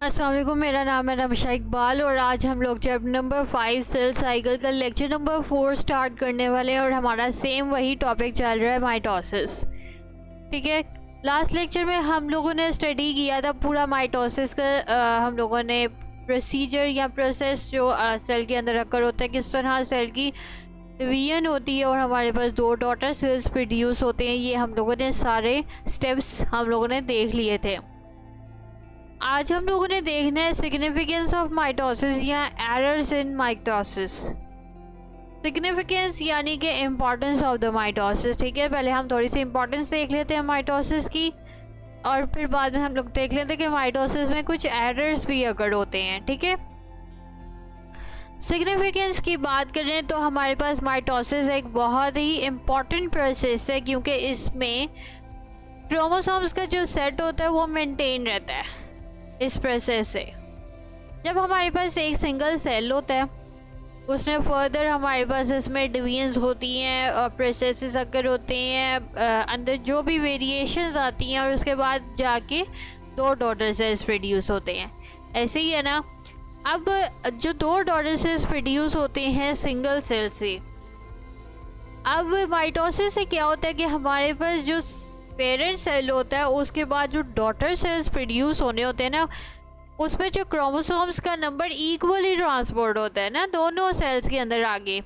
अस्सलाम वालेकुम, मेरा नाम है रमशा इकबाल और आज हम लोग चैप्टर नंबर 5 सेल साइकिल का लेक्चर नंबर 4 स्टार्ट करने वाले हैं और हमारा सेम वही टॉपिक चल रहा है, माइटोसिस। ठीक है, लास्ट लेक्चर में हम लोगों ने स्टडी किया था पूरा माइटोसिस का। हम लोगों ने प्रोसीजर या प्रोसेस जो सेल के अंदर अकर होता है, किस तरह सेल की डिवीजन होती है और हमारे पास दो डॉटर सेल्स प्रोड्यूस होते हैं, ये हम लोगों ने सारे स्टेप्स हम लोगों ने देख लिए थे। आज हम लोगों ने देखना है सिग्निफिकेंस ऑफ माइटोसिस या एरर्स इन माइटोसिस। सिग्निफिकेंस यानी कि इम्पोर्टेंस ऑफ द माइटोसिस। ठीक है, पहले हम थोड़ी सी इम्पोर्टेंस देख लेते हैं माइटोसिस की और फिर बाद में हम लोग देख लेते हैं कि माइटोसिस में कुछ एरर्स भी अगर होते हैं। ठीक है, सिग्निफिकेंस की बात करें तो हमारे पास माइटोसिस एक बहुत ही इम्पॉर्टेंट प्रोसेस है, क्योंकि इसमें क्रोमोसोम्स का जो सेट होता है वो मेंटेन रहता है इस प्रोसेस से। जब हमारे पास एक सिंगल सेल होता है, उसमें फर्दर हमारे पास इसमें डिवीजन्स होती हैं और प्रोसेसेस अगर होते हैं, अंदर जो भी वेरिएशंस आती हैं और उसके बाद जाके दो डॉटर सेल्स प्रोड्यूस होते हैं। ऐसे ही है ना। अब जो दो डॉटर सेल्स प्रोड्यूस होते हैं सिंगल सेल से, अब माइटोसिस से क्या होता है कि हमारे पास जो पेरेंट सेल होता है उसके बाद जो डॉटर सेल्स प्रोड्यूस होने होते हैं ना, उसमें जो क्रोमोसोम्स का नंबर इक्वली ट्रांसपोर्ट होता है ना दोनों सेल्स के अंदर आगे।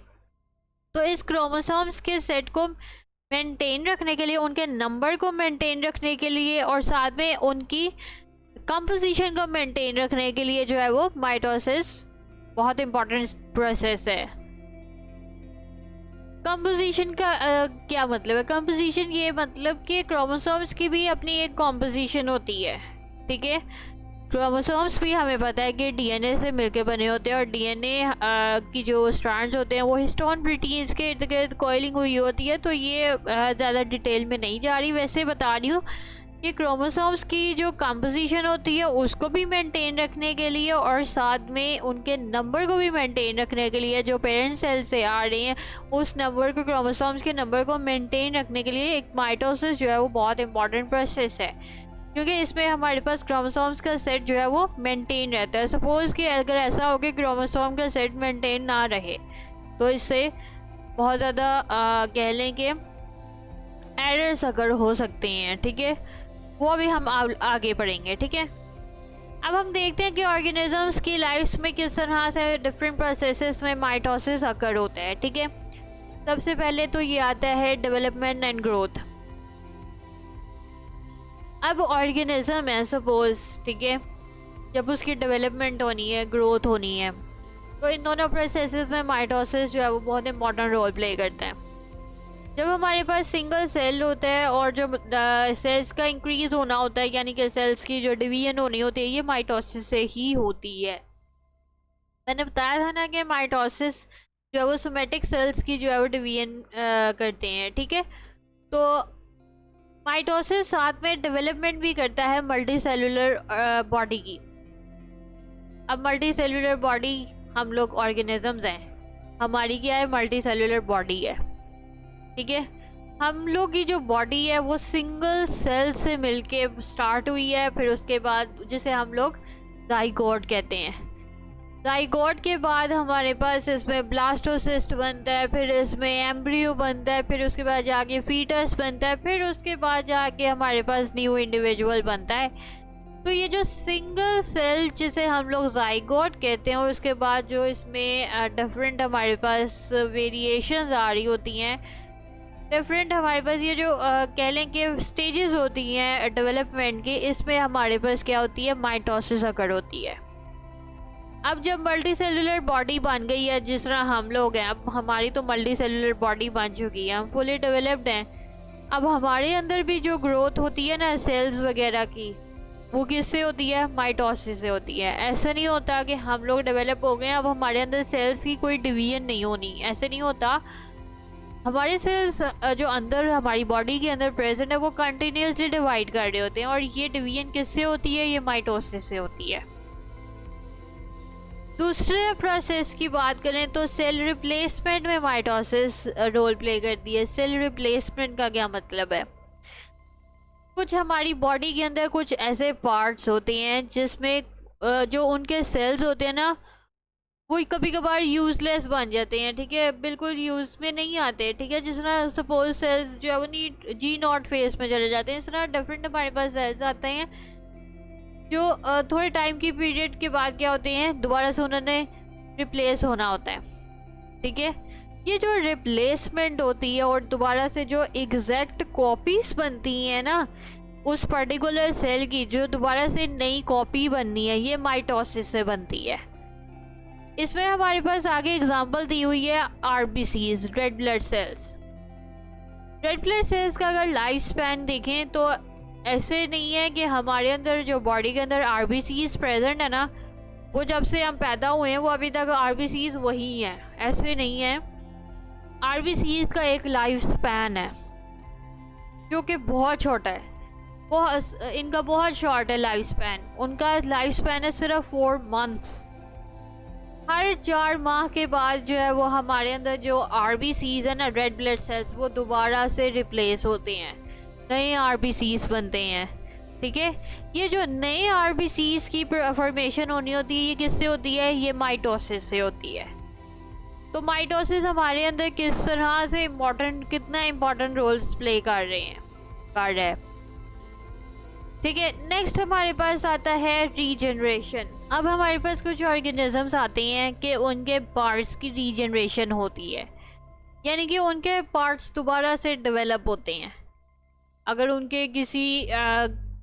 तो इस क्रोमोसोम्स के सेट को मेंटेन रखने के लिए, उनके नंबर को मेंटेन रखने के लिए और साथ में उनकी कंपोजिशन को मेंटेन रखने के लिए जो है वो माइटोसिस बहुत इंपॉर्टेंट प्रोसेस है। कंपोजिशन का क्या मतलब है? कंपोजिशन ये मतलब कि क्रोमोसोम्स की भी अपनी एक कॉम्पोजिशन होती है। ठीक है, क्रोमोसोम्स भी हमें पता है कि डीएनए से मिलके बने होते हैं और डीएनए की जो स्ट्रैंड्स होते हैं वो हिस्टोन प्रोटीन्स के इर्द गिर्द कॉइलिंग हुई होती है। तो ये ज़्यादा डिटेल में नहीं जा रही, वैसे बता रही हूँ कि क्रोमोसोम्स की जो कंपोजिशन होती है उसको भी मेंटेन रखने के लिए और साथ में उनके नंबर को भी मेंटेन रखने के लिए, जो पेरेंट सेल से आ रहे हैं उस नंबर को, क्रोमोसोम्स के नंबर को मेंटेन रखने के लिए एक माइटोसिस जो है वो बहुत इंपॉर्टेंट प्रोसेस है, क्योंकि इसमें हमारे पास क्रोमोसोम्स का सेट जो है वो मेंटेन रहता है। सपोज कि अगर ऐसा हो कि क्रोमोसोम का सेट मेंटेन ना रहे तो इससे बहुत ज़्यादा कह लें कि एरर्स अगर हो सकते हैं। ठीक है, वो भी हम आगे पढ़ेंगे। ठीक है, अब हम देखते हैं कि ऑर्गेनिजम्स की लाइफ्स में किस तरह से डिफरेंट प्रोसेसेस में माइटोसिस अकर होता है। ठीक है, सबसे पहले तो ये आता है डेवलपमेंट एंड ग्रोथ। अब ऑर्गेनिज्म है सपोज, ठीक है, जब उसकी डेवलपमेंट होनी है, ग्रोथ होनी है, तो इन दोनों प्रोसेसेस में माइटोसिस जो है वो बहुत इंपॉर्टेंट रोल प्ले करता है। जब हमारे पास सिंगल सेल होता है और जो सेल्स का इंक्रीज होना होता है, यानी कि सेल्स की जो डिवीजन होनी होती है, ये माइटोसिस से ही होती है। मैंने बताया था ना कि माइटोसिस जो है वो सोमेटिक सेल्स की जो है वो डिवीजन करते हैं। ठीक है, तो माइटोसिस साथ में डेवलपमेंट भी करता है मल्टी सेलुलर बॉडी की। अब मल्टी सेलुलर बॉडी, हम लोग ऑर्गेनिजम्स हैं, हमारी क्या है, मल्टी सेलुलर बॉडी है। ठीक है, हम लोग की जो बॉडी है वो सिंगल सेल से मिलके स्टार्ट हुई है, फिर उसके बाद जिसे हम लोग जाइगोट कहते हैं। जाइगोट के बाद हमारे पास इसमें ब्लास्टोसिस्ट बनता है, फिर इसमें एम्ब्रियो बनता है, फिर उसके बाद जाके फीटस बनता है, फिर उसके बाद जाके हमारे पास न्यू इंडिविजुअल बनता है। तो ये जो सिंगल सेल जिसे हम लोग जाइगोट कहते हैं और उसके बाद जो इसमें डिफरेंट हमारे पास वेरिएशंस आ रही होती हैं, डिफरेंट हमारे पास ये जो कह लें कि स्टेजेस होती हैं डेवलपमेंट की, इसमें हमारे पास क्या होती है, माइटोसिस अकर होती है। अब जब मल्टी सेलुलर बॉडी बन गई है, जिस तरह हम लोग हैं, अब हमारी तो मल्टी सेलुलर बॉडी बन चुकी है, हम फुली डेवलप्ड हैं। अब हमारे अंदर भी जो ग्रोथ होती है ना सेल्स वगैरह की, वो किससे होती है, माइटोसिस से होती है। ऐसा नहीं होता कि हम लोग डेवलप हो गए अब हमारे अंदर सेल्स की कोई डिवीजन नहीं होनी, ऐसे नहीं होता। हमारे सेल्स जो अंदर हमारी बॉडी के अंदर प्रेजेंट है वो कंटिन्यूसली डिवाइड कर रहे होते हैं और ये डिवीजन किससे होती है, ये माइटोसिस से होती है। दूसरे प्रोसेस की बात करें तो सेल रिप्लेसमेंट में माइटोसिस रोल प्ले करती है। सेल रिप्लेसमेंट का क्या मतलब है? कुछ हमारी बॉडी के अंदर कुछ ऐसे पार्ट्स होते हैं जिसमें जो उनके सेल्स होते हैं ना वो कभी कभार यूजलेस बन जाते हैं, ठीक है, बिल्कुल यूज में नहीं आते, ठीक है। जिस तरह सपोज सेल्स जो है वो नी जी नॉट फेज में चले जाते हैं, इस तरह डिफरेंट हमारे पास सेल्स आते हैं जो थोड़े टाइम की पीरियड के बाद क्या होते हैं, दोबारा से उन्होंने रिप्लेस होना होता है, ठीक है। ये जो रिप्लेसमेंट होती है और दोबारा से जो एग्जैक्ट कॉपीज बनती हैं ना उस पर्टिकुलर सेल की, जो दोबारा से नई कॉपी बननी है, ये माइटोसिस से बनती है। इसमें हमारे पास आगे एग्जांपल दी हुई है RBCs, red blood cells. Red blood cells का अगर लाइफ स्पैन देखें तो ऐसे नहीं है कि हमारे अंदर जो बॉडी के अंदर आरबीसीज प्रेजेंट है ना वो जब से हम पैदा हुए हैं वो अभी तक आरबीसीज वही हैं, ऐसे नहीं है। आरबीसीज का एक लाइफ स्पैन है जो कि बहुत छोटा है, इनका बहुत शॉर्ट है लाइफ स्पैन। उनका लाइफ स्पैन है सिर्फ 4 मंथ्स। हर 4 माह के बाद जो है वो हमारे अंदर जो आरबीसीज है ना, रेड ब्लड सेल्स, वो दोबारा से रिप्लेस होते हैं, नए आरबीसीज बनते हैं, ठीक है। ये जो नए आरबीसीज की फॉर्मेशन होनी होती है ये किससे होती है, ये माइटोसिस से होती है। तो माइटोसिस हमारे अंदर किस तरह से कितना इम्पोर्टेंट रोल्स प्ले कर रहा है, ठीक है। नेक्स्ट हमारे पास आता है रीजनरेशन। अब हमारे पास कुछ ऑर्गेनिजम्स आते हैं कि उनके पार्ट्स की रीजनरेशन होती है, यानी कि उनके पार्ट्स दोबारा से डेवलप होते हैं। अगर उनके किसी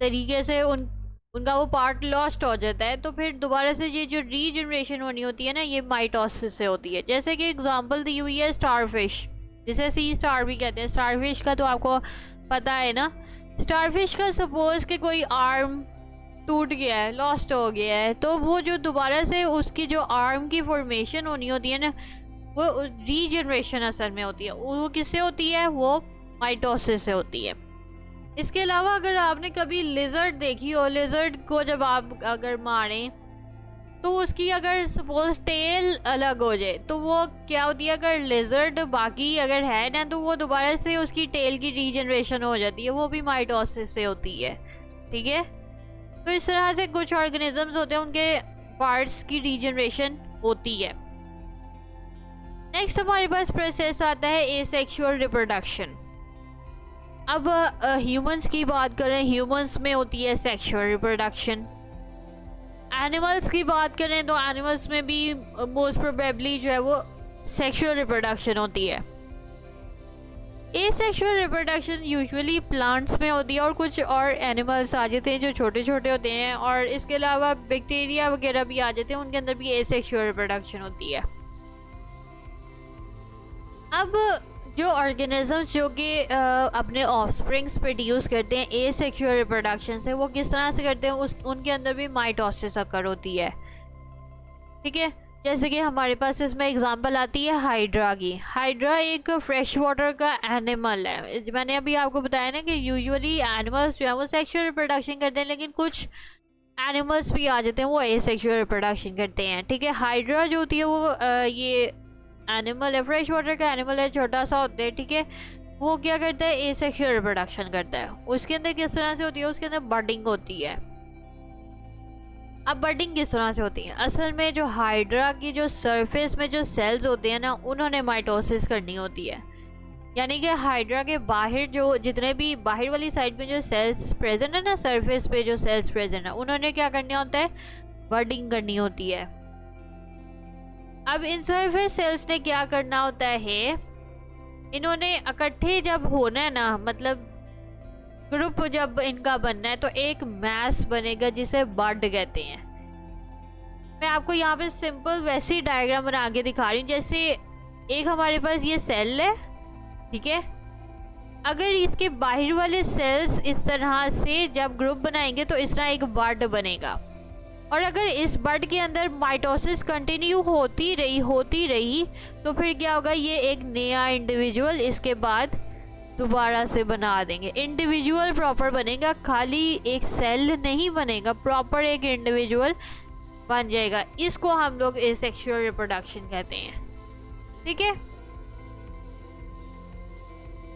तरीके से उनका वो पार्ट लॉस्ट हो जाता है तो फिर दोबारा से ये जो रीजनरेशन होनी होती है ना ये माइटोसिस से होती है। जैसे कि एग्जांपल दी हुई है स्टारफिश, जिसे सी स्टार भी कहते हैं। स्टारफिश का तो आपको पता है ना। स्टारफिश का सपोज कि कोई आर्म टूट गया है, लॉस्ट हो गया है, तो वो जो दोबारा से उसकी जो आर्म की फॉर्मेशन होनी होती है ना वो रीजनरेशन असल में होती है। वो किससे होती है, वो माइटोसिस से होती है। इसके अलावा अगर आपने कभी लिजर्ड देखी हो, लिजर्ड को जब आप अगर मारें तो उसकी अगर सपोज टेल अलग हो जाए तो वो क्या होती है, अगर लिजर्ड बाकी अगर है ना तो वो दोबारा से उसकी टेल की रीजनरेशन हो जाती है, वो भी माइटोसिस से होती है, ठीक है। तो इस तरह से कुछ ऑर्गेनिजम्स होते हैं उनके पार्ट्स की रीजनरेशन होती है। नेक्स्ट हमारे पास प्रोसेस आता है एसेक्सुअल रिप्रोडक्शन। अब ह्यूमंस की बात करें, ह्यूमंस में होती है सेक्सुअल रिप्रोडक्शन। एनिमल्स की बात करें तो एनिमल्स में भी मोस्ट प्रोबेबली जो है वो सेक्सुअल रिप्रोडक्शन होती है। एसेक्सुअल रिप्रोडक्शन यूजुअली प्लांट्स में होती है और कुछ और एनिमल्स आ जाते हैं जो छोटे छोटे होते हैं, और इसके अलावा बैक्टीरिया वगैरह भी आ जाते हैं, उनके अंदर भी एसेक्सुअल रिप्रोडक्शन होती है। अब जो ऑर्गेनिजम्स जो कि अपने ऑफस्प्रिंग्स प्रोड्यूस करते हैं एसेक्सुअल रिप्रोडक्शन से, वो किस तरह से करते हैं, उनके अंदर भी माइटोसिस अकर होती है, ठीक है। जैसे कि हमारे पास इसमें एग्जांपल आती है हाइड्रा की। हाइड्रा एक फ्रेश वाटर का एनिमल है। मैंने अभी आपको बताया ना कि यूजुअली एनिमल्स जो है वो सेक्सुअल रिप्रोडक्शन करते हैं, लेकिन कुछ एनिमल्स भी आ जाते हैं वो एसेक्सुअल रिप्रोडक्शन करते हैं, ठीक है। हाइड्रा जो होती है वो ये एनिमल है, फ्रेश वाटर का एनिमल है, छोटा सा होता है, ठीक है। वो क्या करता है, एसेक्सुअल रिप्रोडक्शन करता है। उसके अंदर किस तरह से होती है, उसके अंदर बडिंग होती है। अब बडिंग किस तरह से होती है, असल में जो हाइड्रा की जो सरफेस में जो सेल्स होते हैं ना उन्होंने माइटोसिस करनी होती है। यानी कि हाइड्रा के बाहर जो जितने भी बाहर वाली साइड में जो सेल्स प्रेजेंट है ना, सरफेस पे जो सेल्स प्रेजेंट है, उन्होंने क्या करना होता है, बडिंग करनी होती है। अब इन सरफेस सेल्स ने क्या करना होता है, इन्होंने इकट्ठे जब होना है ना, मतलब ग्रुप जब इनका बनना है तो एक मैस बनेगा जिसे बड कहते हैं। मैं आपको यहाँ पे सिंपल वैसी डायग्राम बना के दिखा रही हूँ। जैसे एक हमारे पास ये सेल है, ठीक है। अगर इसके बाहर वाले सेल्स इस तरह से जब ग्रुप बनाएंगे तो इस तरह एक बड बनेगा, और अगर इस बड के अंदर माइटोसिस कंटिन्यू होती रही तो फिर क्या होगा, ये एक नया इंडिविजुअल इसके बाद दोबारा से बना देंगे। इंडिविजुअल प्रॉपर बनेगा, खाली एक सेल नहीं बनेगा, प्रॉपर एक इंडिविजुअल बन जाएगा। इसको हम लोग एसेक्सुअल रिप्रोडक्शन कहते हैं, ठीक है।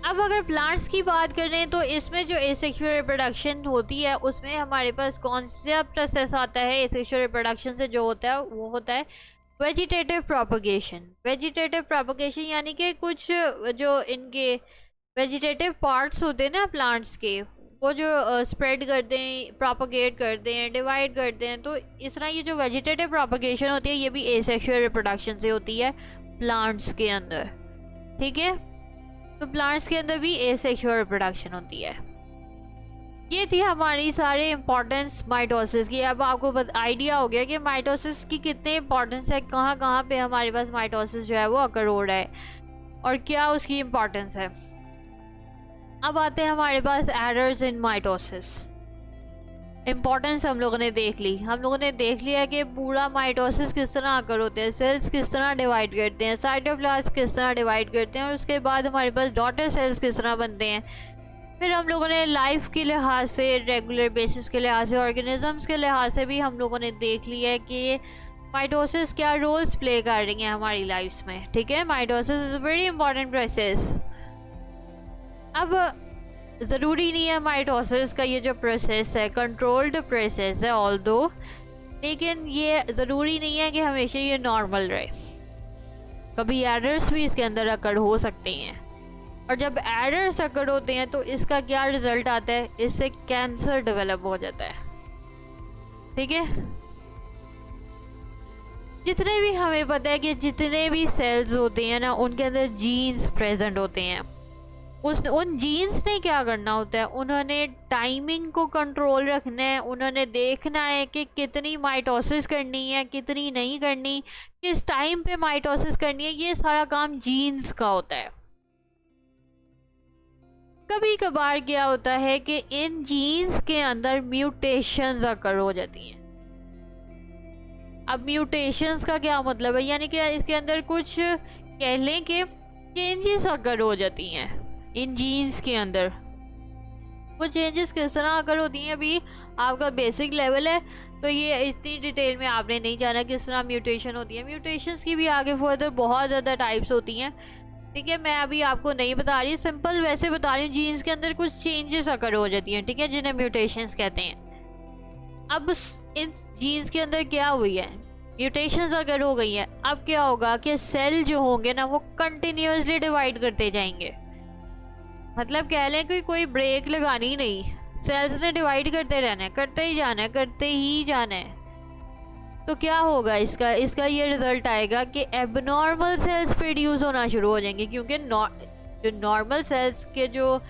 अब अगर प्लांट्स की बात करें तो इसमें जो एसेक्सुअल रिप्रोडक्शन होती है उसमें हमारे पास कौन सा प्रोसेस आता है एसेक्सुअल रिप्रोडक्शन से जो होता है वो होता है वेजिटेटिव प्रोपगेशन। वेजिटेटिव प्रोपगेशन यानी कि कुछ जो इनके वेजिटेटिव पार्ट्स होते हैं ना प्लांट्स के, वो जो स्प्रेड करते हैं, प्रोपगेट करते हैं, डिवाइड करते हैं, तो इस तरह ये जो वेजिटेटिव प्रोपगेशन होती है ये भी एसेक्सुअल रिप्रोडक्शन से होती है प्लांट्स के अंदर। ठीक है, तो प्लांट्स के अंदर भी एसेक्सुअल रिप्रोडक्शन होती है। ये थी हमारी सारे इंपॉर्टेंस माइटोसिस की। अब आपको आइडिया हो गया कि माइटोसिस की कितने इंपॉर्टेंस है, कहाँ कहाँ पे हमारे पास माइटोसिस जो है वो अकर हो रहा है और क्या उसकी इंपॉर्टेंस है। अब आते हैं हमारे पास एरर्स इन माइटोसिस। इंपॉर्टेंस हम लोगों ने देख ली, हम लोगों ने देख लिया कि पूरा माइटोसिस किस तरह आकर होते हैं, सेल्स किस तरह डिवाइड करते हैं, साइटोप्लाज्म किस तरह डिवाइड करते हैं, और उसके बाद हमारे पास डॉटर सेल्स किस तरह बनते हैं। फिर हम लोगों ने लाइफ के लिहाज से, रेगुलर बेसिस के लिहाज से, ऑर्गेनिजम्स के लिहाज से भी हम लोगों ने देख लिया है कि माइटोसिस क्या रोल्स प्ले कर रही हैं हमारी लाइफ्स में। ठीक है, mitosis is a very important process. अब ज़रूरी नहीं है माइटोसिस का ये जो प्रोसेस है कंट्रोल्ड प्रोसेस है ऑल्दो, लेकिन ये ज़रूरी नहीं है कि हमेशा ये नॉर्मल रहे, कभी एरर्स भी इसके अंदर अकर हो सकते हैं। और जब एरर्स अकर होते हैं तो इसका क्या रिजल्ट आता है, इससे कैंसर डेवलप हो जाता है। ठीक है, जितने भी हमें पता है कि जितने भी सेल्स होते हैं ना उनके अंदर जीन्स प्रेजेंट होते हैं। उन जीन्स ने क्या करना होता है, उन्होंने टाइमिंग को कंट्रोल रखना है, उन्होंने देखना है कि कितनी माइटोसिस करनी है, कितनी नहीं करनी, किस टाइम पे माइटोसिस करनी है, ये सारा काम जीन्स का होता है। कभी कभार क्या होता है कि इन जीन्स के अंदर म्यूटेशंस अकर हो जाती हैं। अब म्यूटेशंस का क्या मतलब है, यानी कि इसके अंदर कुछ कह लें कि चेंजेस अकर हो जाती हैं इन जीन्स के अंदर। वो चेंजेस किस तरह अगर होती हैं, अभी आपका बेसिक लेवल है तो ये इतनी डिटेल में आपने नहीं जाना किस तरह म्यूटेशन होती है। म्यूटेशंस की भी आगे फर्दर बहुत ज़्यादा टाइप्स होती हैं। ठीक है, मैं अभी आपको नहीं बता रही, सिंपल वैसे बता रही हूँ, जीन्स के अंदर कुछ चेंजेस अकर हो जाती हैं। ठीक है, जिन्हें म्यूटेशंस कहते हैं। अब इन जीन्स के अंदर क्या हुई है, म्यूटेशंस अगर हो गई है, अब क्या होगा कि सेल जो होंगे ना वो कंटिन्यूसली डिवाइड करते जाएंगे। मतलब कह लें कि कोई ब्रेक लगानी नहीं, सेल्स ने डिवाइड करते रहना है, करते ही जाना है, करते ही जाना है। तो क्या होगा इसका ये रिजल्ट आएगा कि एबनॉर्मल सेल्स प्रोड्यूस होना शुरू हो जाएंगे, क्योंकि जो नॉर्मल सेल्स के जो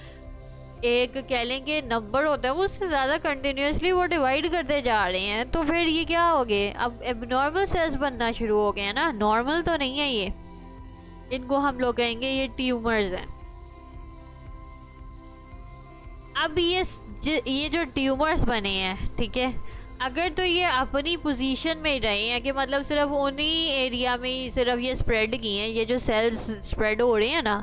एक कह लें कि नंबर होता है वो उससे ज़्यादा कंटिन्यूसली वो डिवाइड करते जा रहे हैं। तो फिर ये क्या हो गए, अब एबनॉर्मल सेल्स बनना शुरू हो गए हैं ना, नॉर्मल तो नहीं है ये। इनको हम लोग कहेंगे ये ट्यूमर्स हैं। अब ये जो ट्यूमर्स बने हैं, ठीक है, अगर तो ये अपनी पोजीशन में ही रहे हैं कि मतलब सिर्फ उन्हीं एरिया में ही सिर्फ ये स्प्रेड किए हैं, ये जो सेल्स स्प्रेड हो रहे हैं ना,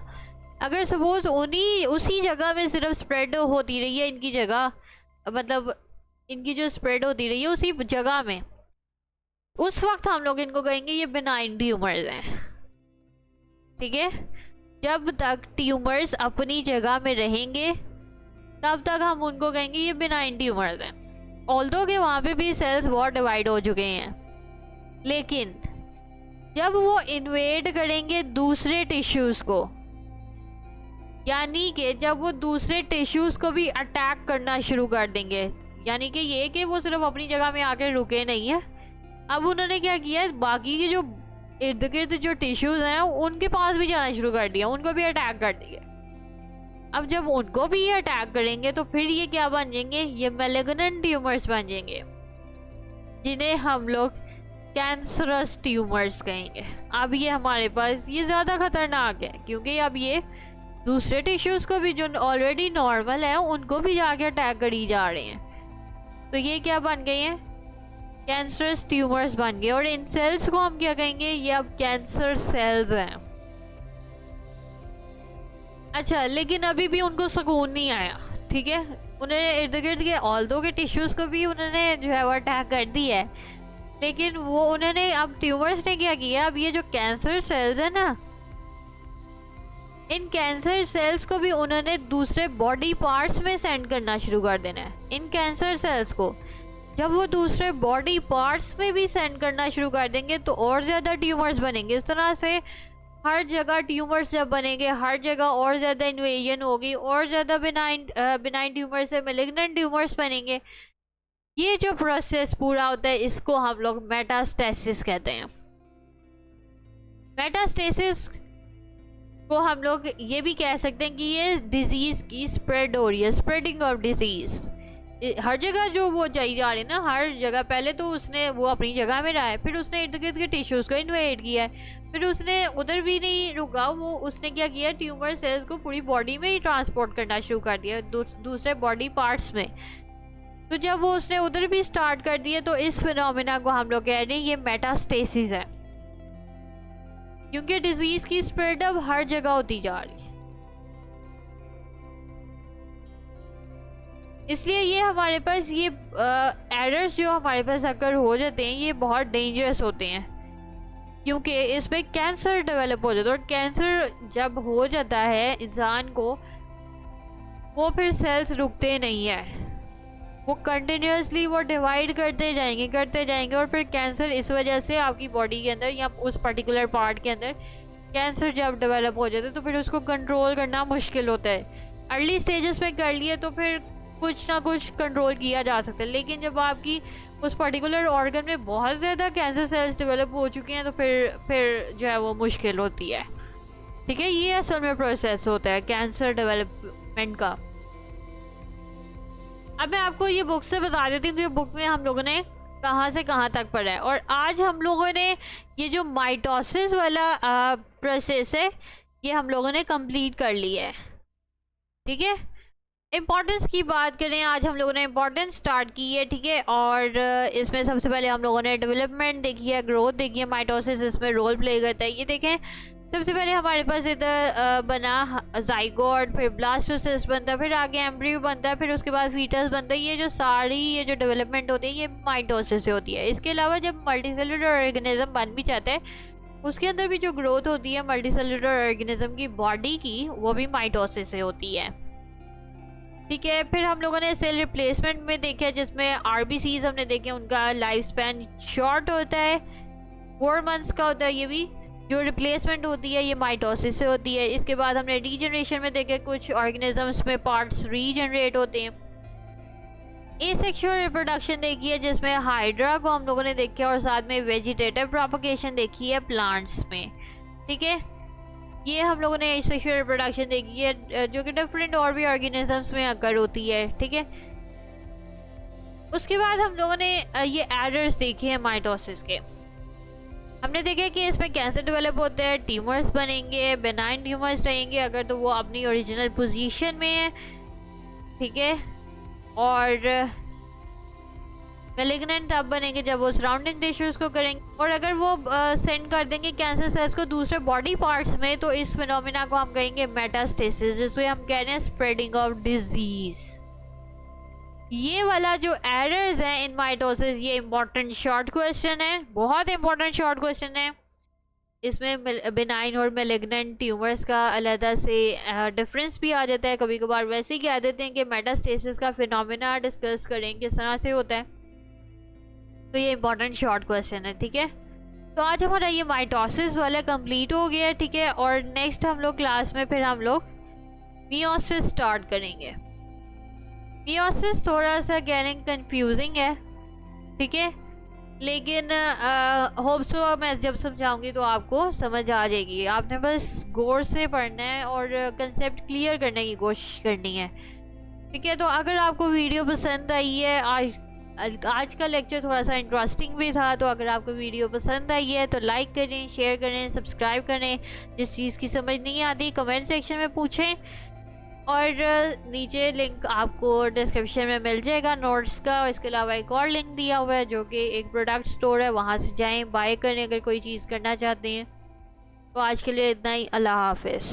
अगर सपोज उसी जगह में सिर्फ स्प्रेड होती रही है इनकी जगह, मतलब इनकी जो स्प्रेड होती रही है उसी जगह में, उस वक्त हम लोग इनको कहेंगे ये बिनाइन ट्यूमर्स हैं। ठीक है, जब तक ट्यूमर्स अपनी जगह में रहेंगे तब तक हम उनको कहेंगे ये बिनाइन ट्यूमर्स हैं। ऑल्दो के वहाँ पे भी सेल्स बहुत डिवाइड हो चुके हैं, लेकिन जब वो इन्वेड करेंगे दूसरे टिश्यूज़ को, यानी कि जब वो दूसरे टिश्यूज़ को भी अटैक करना शुरू कर देंगे, यानी कि ये कि वो सिर्फ अपनी जगह में आके रुके नहीं है, अब उन्होंने क्या किया है, बाकी के जो इर्द गिर्द जो टिश्यूज़ हैं उनके पास भी जाना शुरू कर दिया, उनको भी अटैक कर दिया। अब जब उनको भी ये अटैक करेंगे तो फिर ये क्या बन जाएंगे, ये मैलिग्नेंट ट्यूमर्स बन जाएंगे, जिन्हें हम लोग कैंसरस ट्यूमर्स कहेंगे। अब ये हमारे पास ये ज़्यादा खतरनाक है, क्योंकि अब ये दूसरे टिश्यूज़ को भी जो ऑलरेडी नॉर्मल है उनको भी जाके अटैक करी जा रहे हैं। तो ये क्या बन गए हैं, कैंसरस ट्यूमर्स बन गए। और इन सेल्स को हम क्या कहेंगे, ये अब कैंसर सेल्स हैं। अच्छा, लेकिन अभी भी उनको सुकून नहीं आया। ठीक है, उन्हें इर्द गिर्द के ऑल्दो के टिश्यूज़ को भी उन्होंने जो है वो अटैक कर दी है, लेकिन वो उन्होंने अब ट्यूमर्स ने क्या किया, अब ये जो कैंसर सेल्स है ना इन कैंसर सेल्स को भी उन्होंने दूसरे बॉडी पार्ट्स में सेंड करना शुरू कर देना है। इन कैंसर सेल्स को जब वो दूसरे बॉडी पार्ट्स में भी सेंड करना शुरू कर देंगे तो और ज़्यादा ट्यूमर्स बनेंगे। इस तरह से हर जगह ट्यूमर्स जब बनेंगे, हर जगह और ज़्यादा इन्वेजन होगी, और ज़्यादा बिनाइन ट्यूमर से मेलिग्नेंट ट्यूमर्स बनेंगे। ये जो प्रोसेस पूरा होता है इसको हम लोग मेटास्टेसिस कहते हैं। मेटास्टेसिस को हम लोग ये भी कह सकते हैं कि ये डिजीज़ की स्प्रेड हो रही है, स्प्रेडिंग ऑफ डिजीज़। हर जगह जो वो जाई जा रही है ना, हर जगह पहले तो उसने वो अपनी जगह में रहा है, फिर उसने इर्द गिर्द के टिश्यूज़ को इन्वेड किया है, फिर उसने उधर भी नहीं रुका, वो उसने क्या किया, ट्यूमर सेल्स को पूरी बॉडी में ही ट्रांसपोर्ट करना शुरू कर दिया, दूसरे बॉडी पार्ट्स में। तो जब वो उसने उधर भी स्टार्ट कर दिया तो इस फिनोमिना को हम लोग कह रहे हैं ये मेटास्टेसिस है, क्योंकि डिजीज़ की स्प्रेड अब हर जगह होती जा रही है। इसलिए ये हमारे पास ये एरर्स जो हमारे पास अगर हो जाते हैं ये बहुत डेंजरस होते हैं, क्योंकि इसमें कैंसर डेवलप हो जाता है। और कैंसर जब हो जाता है इंसान को, वो फिर सेल्स रुकते नहीं है, वो कंटिन्यूसली वो डिवाइड करते जाएंगे और फिर कैंसर इस वजह से आपकी बॉडी के अंदर या उस पर्टिकुलर पार्ट के अंदर कैंसर जब डेवलप हो जाता है तो फिर उसको कंट्रोल करना मुश्किल होता है। अर्ली स्टेजेस में कर लिए तो फिर कुछ ना कुछ कंट्रोल किया जा सकता है, लेकिन जब आपकी उस पर्टिकुलर ऑर्गन में बहुत ज़्यादा कैंसर सेल्स डेवलप हो चुके हैं तो फिर जो है वो मुश्किल होती है। ठीक है, ये असल में प्रोसेस होता है कैंसर डेवलपमेंट का। अब मैं आपको ये बुक से बता देती हूँ कि बुक में हम लोगों ने कहाँ से कहाँ तक पढ़ा है। और आज हम लोगों ने ये जो माइटोसिस वाला प्रोसेस है ये हम लोगों ने कंप्लीट कर लिया है। ठीक है, इम्पोर्टेंस की बात करें, आज हम लोगों ने इम्पोर्टेंस स्टार्ट की है। ठीक है, और इसमें सबसे पहले हम लोगों ने डेवलपमेंट देखी है, ग्रोथ देखी है, माइटोसिस इसमें रोल प्ले करता है। ये देखें, सबसे पहले हमारे पास इधर बना जाइगोट, फिर ब्लास्टोसिस्ट बनता है, फिर आगे एम्ब्रियो बनता है, फिर उसके बाद फीटस बनता है। ये जो डेवलपमेंट होती है ये माइटोसिस से होती है। इसके अलावा जब मल्टीसेलुलर ऑर्गेनिज्म बन भी जाता है उसके अंदर भी जो ग्रोथ होती है मल्टीसेलुलर ऑर्गेनिज्म की बॉडी की, वो भी माइटोसिस से होती है। ठीक है, फिर हम लोगों ने सेल रिप्लेसमेंट में देखा जिसमें आरबीसीज हमने देखे, उनका लाइफ स्पैन शॉर्ट होता है, 4 मंथ्स का होता है। ये भी जो रिप्लेसमेंट होती है ये माइटोसिस से होती है। इसके बाद हमने रीजनरेशन में देखे, कुछ ऑर्गेनिजम्स में पार्ट्स रीजनरेट होते हैं। एसेक्सुअल रिप्रोडक्शन देखी है जिसमें हाइड्रा को हम लोगों ने देखा, और साथ में वेजिटेटिव प्रोपगेशन देखी है प्लांट्स में। ठीक है, ये हम लोगों ने सेक्सुअल रिप्रोडक्शन देखी है जो कि डिफरेंट और भी ऑर्गेनिजम्स में अकर होती है। ठीक है, उसके बाद हम लोगों ने ये एरर्स देखे हैं माइटोसिस के। हमने देखा कि इसमें कैंसर डेवलप होते हैं, ट्यूमर्स बनेंगे, बेनाइन ट्यूमर्स रहेंगे अगर तो वो अपनी ओरिजिनल पोजीशन में है। ठीक है, और मेलिग्नेंट तब बनेंगे जब वो सराउंडिंग टिश्यूज को करेंगे, और अगर वो सेंड कर देंगे कैंसर सेल्स को दूसरे बॉडी पार्ट्स में तो इस फिनोमिना को हम कहेंगे मेटास्टेसिस, जिसको हम कह रहे हैं स्प्रेडिंग ऑफ डिजीज। ये वाला जो एरर्स है इन माइटोसिस, ये इंपॉर्टेंट शॉर्ट क्वेश्चन है, बहुत इंपॉर्टेंट शॉर्ट क्वेश्चन है। इसमें बेनाइन और मेलिग्नेंट ट्यूमर्स का अलहदा से डिफरेंस भी आ जाता है। कभी कभार वैसे ही कह देते हैं कि मेटास्टेसिस का फिनोमिना डिस्कस करें किस तरह से होता है, तो ये इंपॉर्टेंट शॉर्ट क्वेश्चन है। ठीक है, तो आज हमारा ये माइटोसिस वाला कंप्लीट हो गया है। ठीक है, और नेक्स्ट हम लोग क्लास में फिर हम लोग मियोसिस स्टार्ट करेंगे। मियोसिस थोड़ा सा कहने कंफ्यूजिंग है, ठीक है, लेकिन होप सो मैं जब समझाऊंगी तो आपको समझ आ जाएगी। आपने बस गौर से पढ़ना है और कंसेप्ट क्लियर करने की कोशिश करनी है। ठीक है, तो अगर आपको वीडियो पसंद आई है, आज का लेक्चर थोड़ा सा इंटरेस्टिंग भी था, तो अगर आपको वीडियो पसंद आई है तो लाइक करें, शेयर करें, सब्सक्राइब करें। जिस चीज़ की समझ नहीं आती कमेंट सेक्शन में पूछें, और नीचे लिंक आपको डिस्क्रिप्शन में मिल जाएगा नोट्स का। इसके अलावा एक और लिंक दिया हुआ है जो कि एक प्रोडक्ट स्टोर है, वहाँ से जाएं, बाय करें अगर कोई चीज़ करना चाहते हैं। तो आज के लिए इतना ही, अल्लाह हाफिज़।